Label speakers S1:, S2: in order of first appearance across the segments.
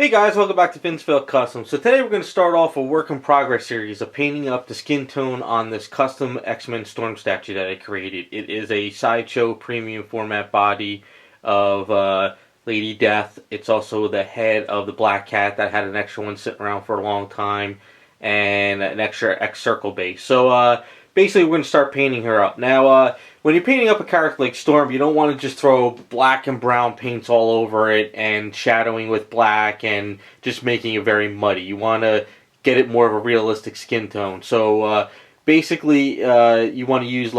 S1: Hey guys, welcome back to Vince-Vell Custom. So today we're going to start off a work in progress series of painting up the skin tone on this custom X-Men Storm statue that I created. It is a Sideshow premium format body of Lady Death. It's also the head of the Black Cat that had an extra one sitting around for a long time, and an extra X-Circle base. So basically we're going to start painting her up. Now when you're painting up a character like Storm, you don't want to just throw black and brown paints all over it and shadowing with black and just making it very muddy. You want to get it more of a realistic skin tone. So basically you want to use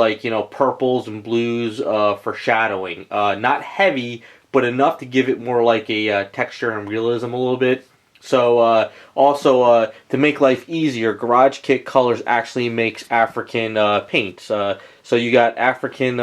S1: purples and blues for shadowing. Not heavy, but enough to give it more like a texture and realism a little bit. So also to make life easier, Garage Kit Colors actually makes African paints. So you got African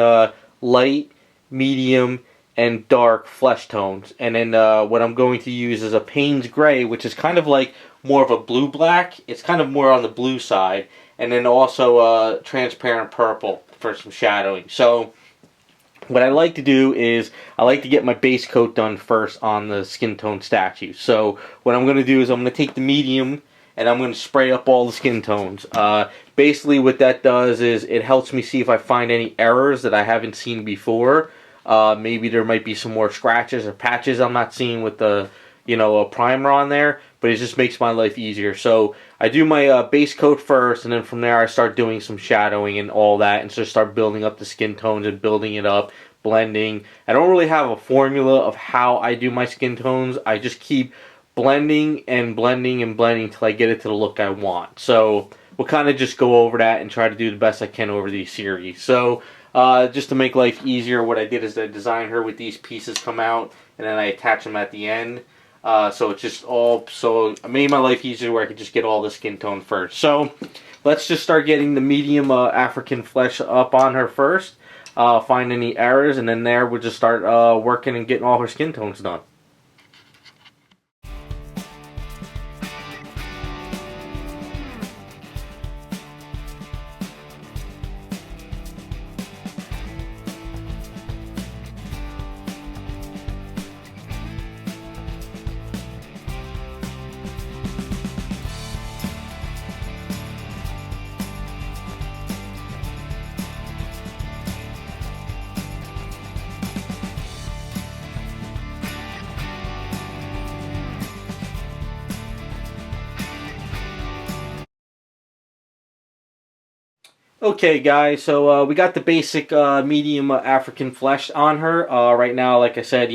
S1: light, medium, and dark flesh tones. And then what I'm going to use is a Payne's Gray, which is kind of like more of a blue-black. It's kind of more on the blue side. And then also transparent purple for some shadowing. So what I like to do is I like to get my base coat done first on the skin tone statue. So what I'm going to do is I'm going to take the medium and I'm going to spray up all the skin tones. Basically what that does is it helps me see if I find any errors that I haven't seen before. Maybe there might be some more scratches or patches I'm not seeing with the a primer on there, but it just makes my life easier. So I do my base coat first, and then from there I start doing some shadowing and all that, and so start building up the skin tones and building it up, blending. I don't really have a formula of how I do my skin tones. I just keep blending and blending and blending until I get it to the look I want. So we'll kind of just go over that and try to do the best I can over these series. So just to make life easier, what I did is I designed her with these pieces come out, and then I attach them at the end. So it's just all, so I made my life easier where I could just get all the skin tone first. So let's just start getting the medium African flesh up on her first. Find any errors, and then there we'll just start working and getting all her skin tones done. Okay guys, so we got the basic medium African flesh on her. Right now, like I said,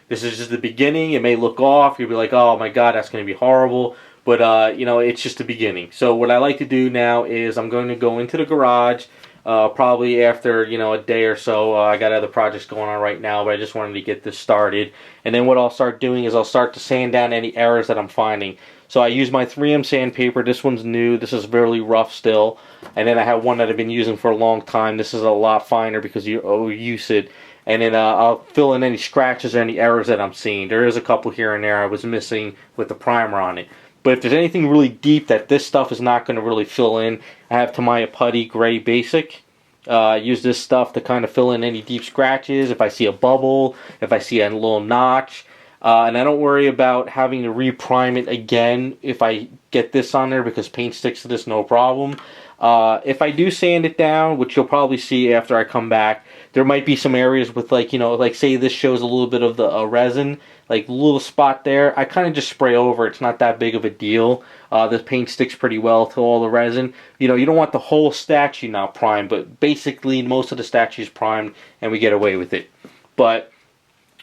S1: this is just the beginning. It may look off. You'll be like, oh my god, that's going to be horrible. But, it's just the beginning. So what I like to do now is I'm going to go into the garage, probably after, a day or so. I got other projects going on right now, but I just wanted to get this started. And then what I'll start doing is I'll start to sand down any errors that I'm finding. So I use my 3M sandpaper. This one's new. This is really rough still. And then I have one that I've been using for a long time. This is a lot finer because you overuse it. And then I'll fill in any scratches or any errors that I'm seeing. There is a couple here and there I was missing with the primer on it. But if there's anything really deep that this stuff is not going to really fill in, I have Tamiya Putty Gray Basic. Use this stuff to kind of fill in any deep scratches. If I see a bubble, if I see a little notch. And I don't worry about having to reprime it again if I get this on there because paint sticks to this no problem. If I do sand it down, which you'll probably see after I come back, there might be some areas with like say this shows a little bit of the resin, like a little spot there. I kind of just spray over. It's not that big of a deal. The paint sticks pretty well to all the resin. You don't want the whole statue now primed, but basically most of the statue is primed and we get away with it. But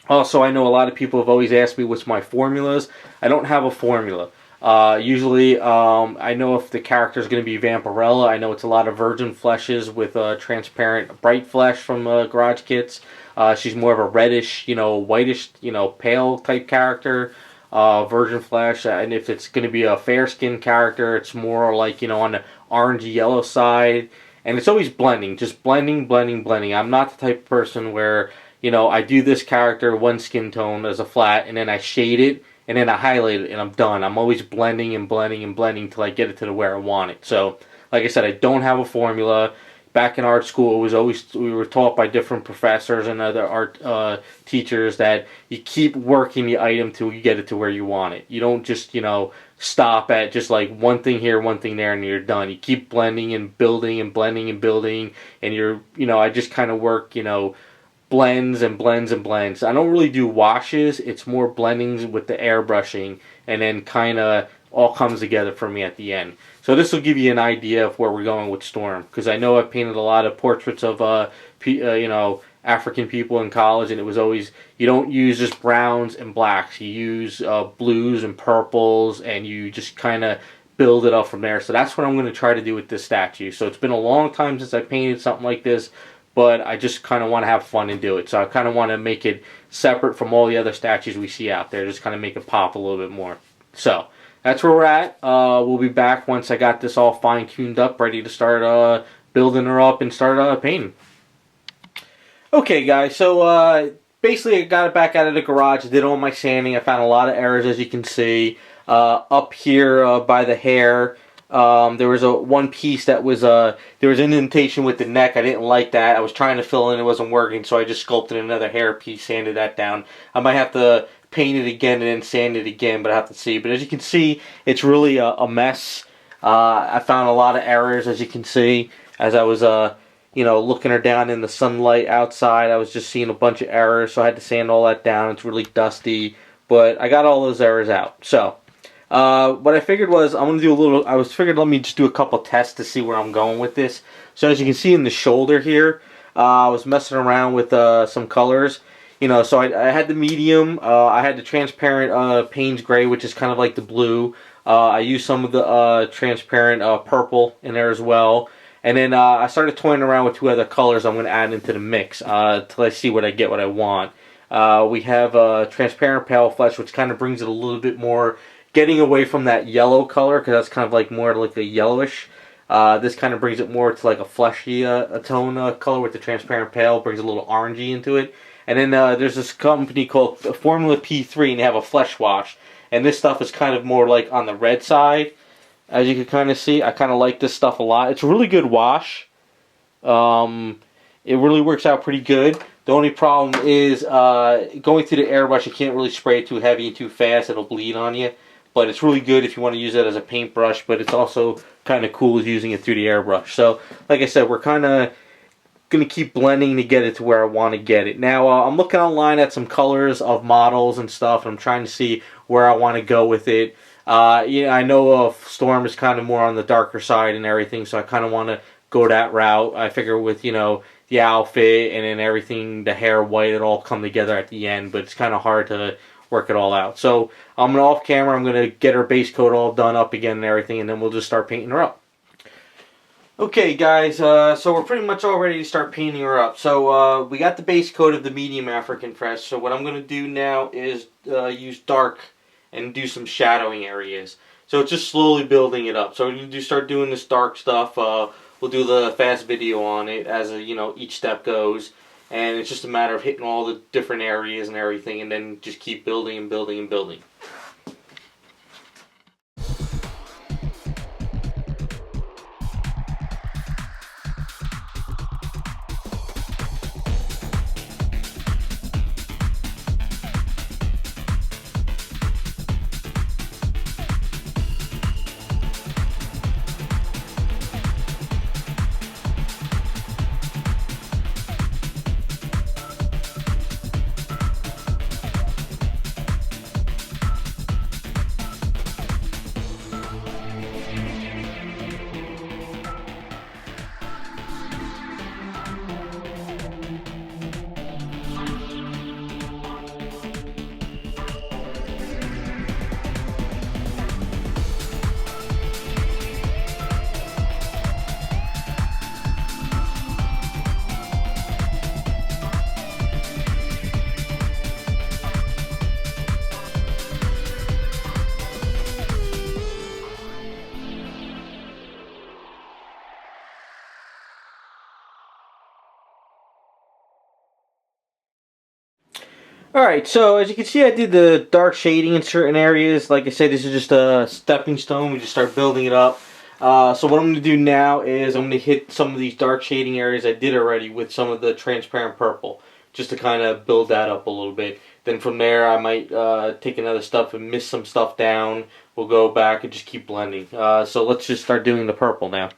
S1: also, I know a lot of people have always asked me what's my formulas. I don't have a formula. Usually, I know if the character is going to be Vampirella. I know it's a lot of virgin fleshes with transparent bright flesh from Garage Kits. She's more of a reddish, whitish, pale type character. Virgin flesh. And if it's going to be a fair skinned character, it's more like, on the orangey yellow side. And it's always blending. Just blending, blending, blending. I'm not the type of person where I do this character one skin tone as a flat, and then I shade it, and then I highlight it, and I'm done. I'm always blending and blending and blending until I get it to where I want it. So, like I said, I don't have a formula. back in art school, it was always, we were taught by different professors and other art teachers that you keep working the item till you get it to where you want it. You don't just, stop at just like one thing here, one thing there, and you're done. You keep blending and building and blending and building, and I just kind of work, blends and blends and blends. I don't really do washes. It's more blendings with the airbrushing, and then kind of all comes together for me at the end. So this will give you an idea of where we're going with Storm, because I know I've painted a lot of portraits of African people in college, and it was always, you don't use just browns and blacks. You use blues and purples, and you just kind of build it up from there. So that's what I'm going to try to do with this statue. So it's been a long time since I painted something like this, but I just kind of want to have fun and do it. So I kind of want to make it separate from all the other statues we see out there, just kind of make it pop a little bit more. So that's where we're at. We'll be back once I got this all fine-tuned up, ready to start building her up and start painting. Okay, guys, so basically I got it back out of the garage, did all my sanding. I found a lot of errors, as you can see. Up here by the hair, there was one piece that was, there was an indentation with the neck. I didn't like that. I was trying to fill in, it wasn't working, so I just sculpted another hair piece, sanded that down. I might have to paint it again and then sand it again, but I have to see. But as you can see, it's really a mess. I found a lot of errors, as you can see, as I was looking her down in the sunlight outside. I was just seeing a bunch of errors, so I had to sand all that down. It's really dusty, but I got all those errors out. So what I figured was I figured let me just do a couple tests to see where I'm going with this. So as you can see in the shoulder here, I was messing around with some colors. So I had the medium, I had the transparent Payne's Gray, which is kind of like the blue. I used some of the transparent purple in there as well. And then I started toying around with two other colors I'm going to add into the mix till I see what I want. We have transparent pale flesh, which kind of brings it a little bit more, getting away from that yellow color, because that's kind of like more like a yellowish. This kind of brings it more to like a fleshy tone color with the transparent pale, brings a little orangey into it. And then there's this company called Formula P3, and they have a flesh wash. And this stuff is kind of more like on the red side. As you can kind of see, I kind of like this stuff a lot. It's a really good wash. It really works out pretty good. The only problem is going through the airbrush, you can't really spray it too heavy and too fast. It'll bleed on you. But it's really good if you want to use it as a paintbrush, but it's also kind of cool using it through the airbrush. So, like I said, we're kind of going to keep blending to get it to where I want to get it. Now, I'm looking online at some colors of models and stuff, and I'm trying to see where I want to go with it. I know Storm is kind of more on the darker side and everything, so I kind of want to go that route. I figure with, the outfit and then everything, the hair white, it all come together at the end, but it's kind of hard to work it all out. So I'm going to off camera, I'm going to get her base coat all done up again and everything, and then we'll just start painting her up. Okay, guys, so we're pretty much all ready to start painting her up. So we got the base coat of the medium African crest. So what I'm going to do now is use dark and do some shadowing areas. So it's just slowly building it up. So when you start doing this dark stuff, we'll do the fast video on it as each step goes. And it's just a matter of hitting all the different areas and everything, and then just keep building and building and building. Alright, so as you can see, I did the dark shading in certain areas. Like I said, this is just a stepping stone. We just start building it up. So what I'm going to do now is I'm going to hit some of these dark shading areas I did already with some of the transparent purple, just to kind of build that up a little bit. Then from there I might take another stuff and mist some stuff down. We'll go back and just keep blending. So let's just start doing the purple now.